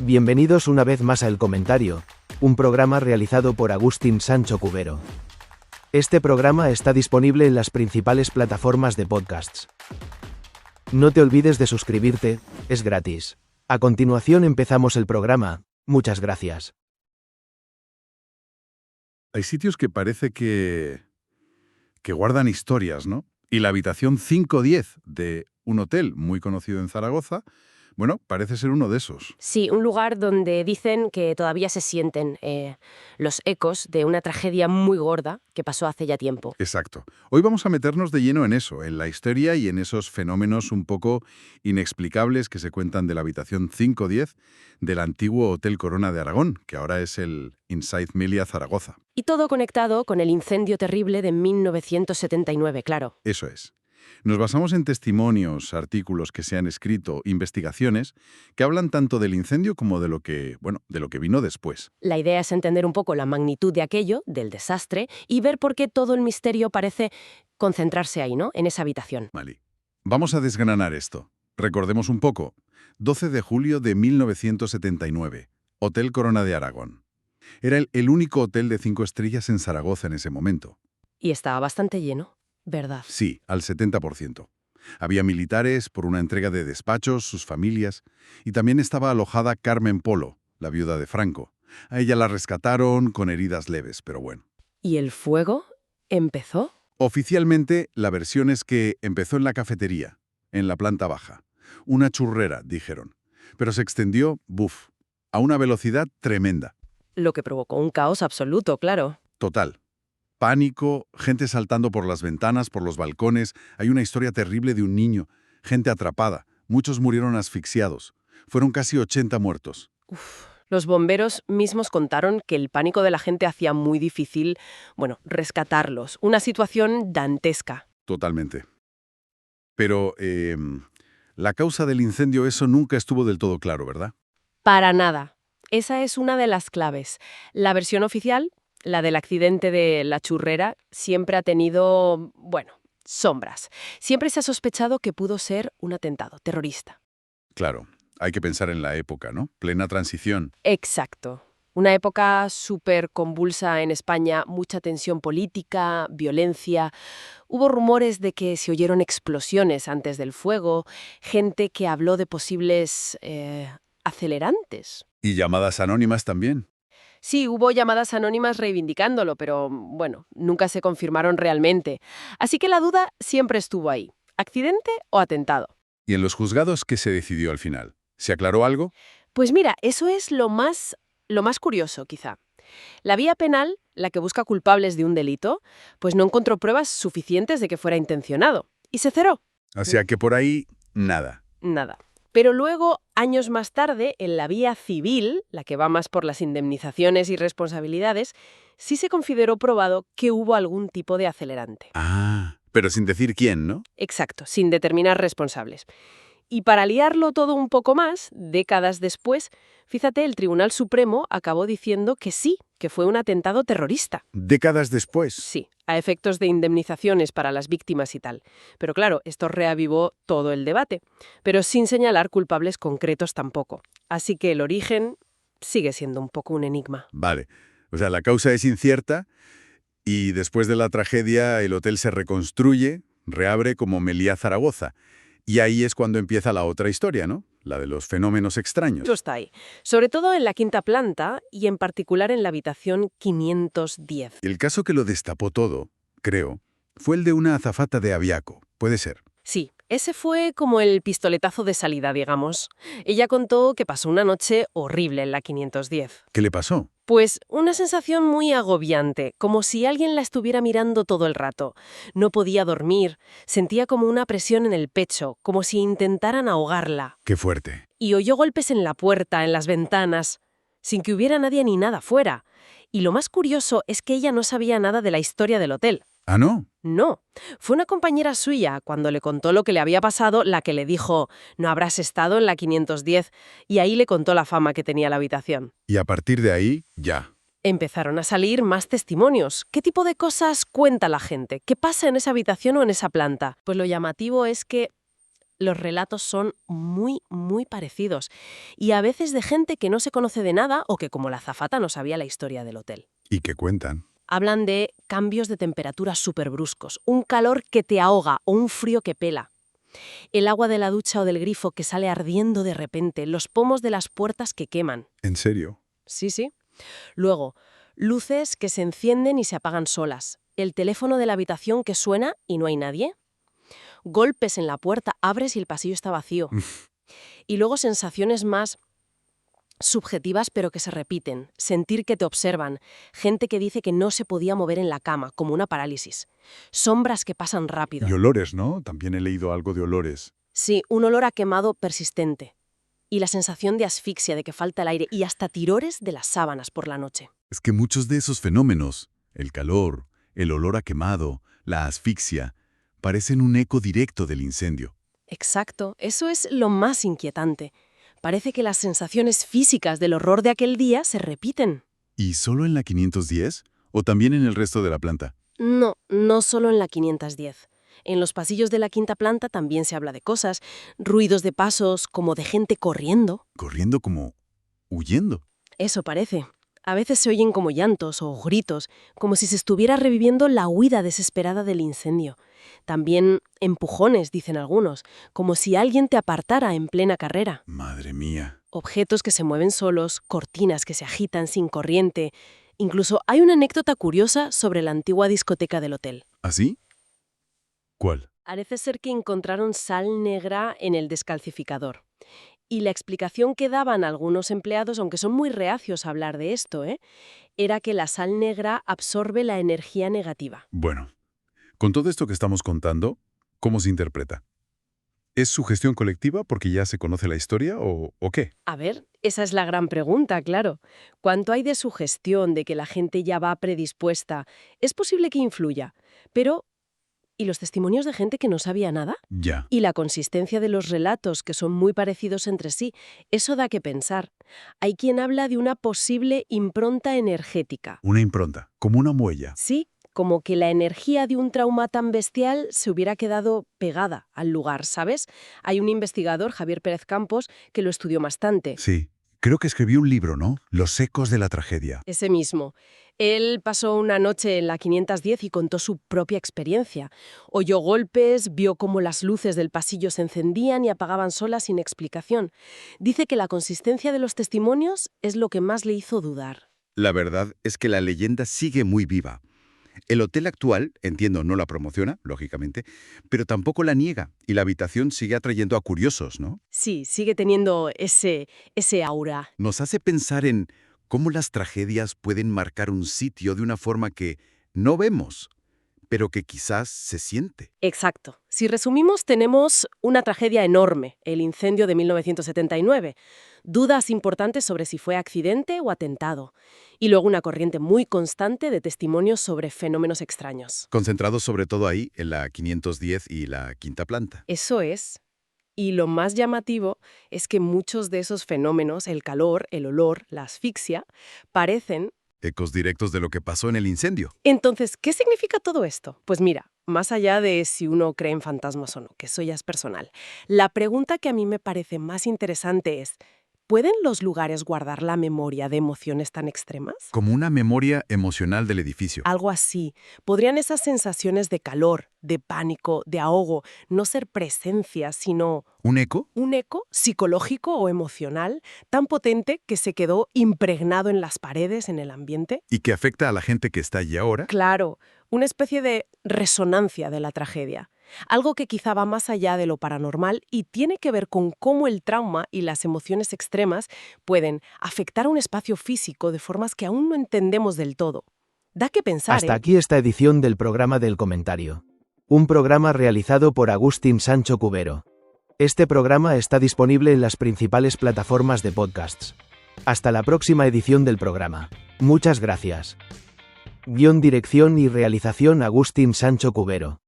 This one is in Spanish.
Bienvenidos una vez más a El Comentario, un programa realizado por Agustín Sancho Cubero. Este programa está disponible en las principales plataformas de podcasts. No te olvides de suscribirte, es gratis. A continuación empezamos el programa. Muchas gracias. Hay sitios que parece que guardan historias, ¿no? Y la habitación 510 de un hotel muy conocido en Zaragoza, bueno, parece ser uno de esos. Sí, un lugar donde dicen que todavía se sienten los ecos de una tragedia muy gorda que pasó hace ya tiempo. Exacto. Hoy vamos a meternos de lleno en eso, en la historia y en esos fenómenos un poco inexplicables que se cuentan de la habitación 510 del antiguo Hotel Corona de Aragón, que ahora es el Inside Meliá Zaragoza. Y todo conectado con el incendio terrible de 1979, claro. Eso es. Nos basamos en testimonios, artículos que se han escrito, investigaciones, que hablan tanto del incendio como de lo que vino después. La idea es entender un poco la magnitud de aquello, del desastre, y ver por qué todo el misterio parece concentrarse ahí, ¿no? En esa habitación. Vale. Vamos a desgranar esto. Recordemos un poco. 12 de julio de 1979. Hotel Corona de Aragón. Era el único hotel de 5 estrellas en Zaragoza en ese momento. Y estaba bastante lleno, ¿verdad? Sí, al 70%. Había militares por una entrega de despachos, sus familias, y también estaba alojada Carmen Polo, la viuda de Franco. A ella la rescataron con heridas leves, pero bueno. ¿Y el fuego empezó? Oficialmente, la versión es que empezó en la cafetería, en la planta baja. Una churrera, dijeron. Pero se extendió, a una velocidad tremenda. Lo que provocó un caos absoluto, claro. Total. Pánico, gente saltando por las ventanas, por los balcones. Hay una historia terrible de un niño, gente atrapada. Muchos murieron asfixiados. Fueron casi 80 muertos. Los bomberos mismos contaron que el pánico de la gente hacía muy difícil, rescatarlos. Una situación dantesca. Totalmente. Pero la causa del incendio, eso nunca estuvo del todo claro, ¿verdad? Para nada. Esa es una de las claves. La versión oficial, la del accidente de la churrera, siempre ha tenido, sombras. Siempre se ha sospechado que pudo ser un atentado terrorista. Claro, hay que pensar en la época, ¿no? Plena transición. Exacto. Una época súper convulsa en España, mucha tensión política, violencia. Hubo rumores de que se oyeron explosiones antes del fuego, gente que habló de posibles acelerantes. Y llamadas anónimas también. Sí, hubo llamadas anónimas reivindicándolo, pero nunca se confirmaron realmente. Así que la duda siempre estuvo ahí. ¿Accidente o atentado? ¿Y en los juzgados qué se decidió al final? ¿Se aclaró algo? Pues mira, eso es lo más curioso, quizá. La vía penal, la que busca culpables de un delito, pues no encontró pruebas suficientes de que fuera intencionado. Y se cerró. O sea que por ahí, nada. Nada. Pero luego, años más tarde, en la vía civil, la que va más por las indemnizaciones y responsabilidades, sí se consideró probado que hubo algún tipo de acelerante. Ah, pero sin decir quién, ¿no? Exacto, sin determinar responsables. Y para liarlo todo un poco más, décadas después, fíjate, el Tribunal Supremo acabó diciendo que sí, que fue un atentado terrorista. Décadas después. Sí, a efectos de indemnizaciones para las víctimas y tal. Pero claro, esto reavivó todo el debate, pero sin señalar culpables concretos tampoco. Así que el origen sigue siendo un poco un enigma. Vale. O sea, la causa es incierta y después de la tragedia el hotel se reconstruye, reabre como Meliá Zaragoza. Y ahí es cuando empieza la otra historia, ¿no? La de los fenómenos extraños. Eso está ahí. Sobre todo en la quinta planta y en particular en la habitación 510. El caso que lo destapó todo, creo, fue el de una azafata de Aviaco. Puede ser. Sí, ese fue como el pistoletazo de salida, digamos. Ella contó que pasó una noche horrible en la 510. ¿Qué le pasó? Pues una sensación muy agobiante, como si alguien la estuviera mirando todo el rato. No podía dormir, sentía como una presión en el pecho, como si intentaran ahogarla. Qué fuerte. Y oyó golpes en la puerta, en las ventanas, sin que hubiera nadie ni nada fuera. Y lo más curioso es que ella no sabía nada de la historia del hotel. ¿Ah, no? No, fue una compañera suya, cuando le contó lo que le había pasado, la que le dijo, no habrás estado en la 510, y ahí le contó la fama que tenía la habitación. Y a partir de ahí, ya. Empezaron a salir más testimonios. ¿Qué tipo de cosas cuenta la gente? ¿Qué pasa en esa habitación o en esa planta? Pues lo llamativo es que Los relatos son muy, muy parecidos. Y a veces de gente que no se conoce de nada o que, como la azafata, no sabía la historia del hotel. ¿Y qué cuentan? Hablan de cambios de temperatura súper bruscos, un calor que te ahoga o un frío que pela. El agua de la ducha o del grifo que sale ardiendo de repente, los pomos de las puertas que queman. ¿En serio? Sí, sí. Luego, luces que se encienden y se apagan solas. El teléfono de la habitación que suena y no hay nadie. Golpes en la puerta, abres y el pasillo está vacío. Y luego sensaciones más subjetivas pero que se repiten. Sentir que te observan. Gente que dice que no se podía mover en la cama, como una parálisis. Sombras que pasan rápido. Y olores, ¿no? También he leído algo de olores. Sí, un olor a quemado persistente. Y la sensación de asfixia, de que falta el aire, y hasta tirores de las sábanas por la noche. Es que muchos de esos fenómenos, el calor, el olor a quemado, la asfixia, parecen un eco directo del incendio. Exacto, eso es lo más inquietante. Parece que las sensaciones físicas del horror de aquel día se repiten. ¿Y solo en la 510? ¿O también en el resto de la planta? No, no solo en la 510. En los pasillos de la quinta planta también se habla de cosas, ruidos de pasos, como de gente corriendo. Corriendo como huyendo. Eso parece. A veces se oyen como llantos o gritos, como si se estuviera reviviendo la huida desesperada del incendio. También empujones, dicen algunos, como si alguien te apartara en plena carrera. Madre mía. Objetos que se mueven solos, cortinas que se agitan sin corriente. Incluso hay una anécdota curiosa sobre la antigua discoteca del hotel. ¿Así? ¿Cuál? Parece ser que encontraron sal negra en el descalcificador. Y la explicación que daban algunos empleados, aunque son muy reacios a hablar de esto, era que la sal negra absorbe la energía negativa. Bueno, con todo esto que estamos contando, ¿cómo se interpreta? ¿Es sugestión colectiva porque ya se conoce la historia o qué? A ver, esa es la gran pregunta, claro. ¿Cuánto hay de sugestión, de que la gente ya va predispuesta? Es posible que influya, pero ¿y los testimonios de gente que no sabía nada? Ya. Y la consistencia de los relatos, que son muy parecidos entre sí, eso da que pensar. Hay quien habla de una posible impronta energética. Una impronta, como una huella. Sí, como que la energía de un trauma tan bestial se hubiera quedado pegada al lugar, ¿sabes? Hay un investigador, Javier Pérez Campos, que lo estudió bastante. Sí. Creo que escribió un libro, ¿no? Los ecos de la tragedia. Ese mismo. Él pasó una noche en la 510 y contó su propia experiencia. Oyó golpes, vio cómo las luces del pasillo se encendían y apagaban solas sin explicación. Dice que la consistencia de los testimonios es lo que más le hizo dudar. La verdad es que la leyenda sigue muy viva. El hotel actual, entiendo, no la promociona, lógicamente, pero tampoco la niega y la habitación sigue atrayendo a curiosos, ¿no? Sí, sigue teniendo ese aura. Nos hace pensar en cómo las tragedias pueden marcar un sitio de una forma que no vemos, pero que quizás se siente. Exacto. Si resumimos, tenemos una tragedia enorme, el incendio de 1979. Dudas importantes sobre si fue accidente o atentado. Y luego una corriente muy constante de testimonios sobre fenómenos extraños. Concentrados sobre todo ahí, en la 510 y la quinta planta. Eso es. Y lo más llamativo es que muchos de esos fenómenos, el calor, el olor, la asfixia, parecen... Ecos directos de lo que pasó en el incendio. Entonces, ¿qué significa todo esto? Pues mira, más allá de si uno cree en fantasmas o no, que eso ya es personal, la pregunta que a mí me parece más interesante es, ¿pueden los lugares guardar la memoria de emociones tan extremas? Como una memoria emocional del edificio. Algo así. ¿Podrían esas sensaciones de calor, de pánico, de ahogo, no ser presencias, sino ¿Un eco? un eco psicológico o emocional tan potente que se quedó impregnado en las paredes, en el ambiente? ¿Y que afecta a la gente que está allí ahora? Claro, una especie de resonancia de la tragedia. Algo que quizá va más allá de lo paranormal y tiene que ver con cómo el trauma y las emociones extremas pueden afectar a un espacio físico de formas que aún no entendemos del todo. Da que pensar, Hasta aquí esta edición del programa del comentario. Un programa realizado por Agustín Sancho Cubero. Este programa está disponible en las principales plataformas de podcasts. Hasta la próxima edición del programa. Muchas gracias. Guión, dirección y realización Agustín Sancho Cubero.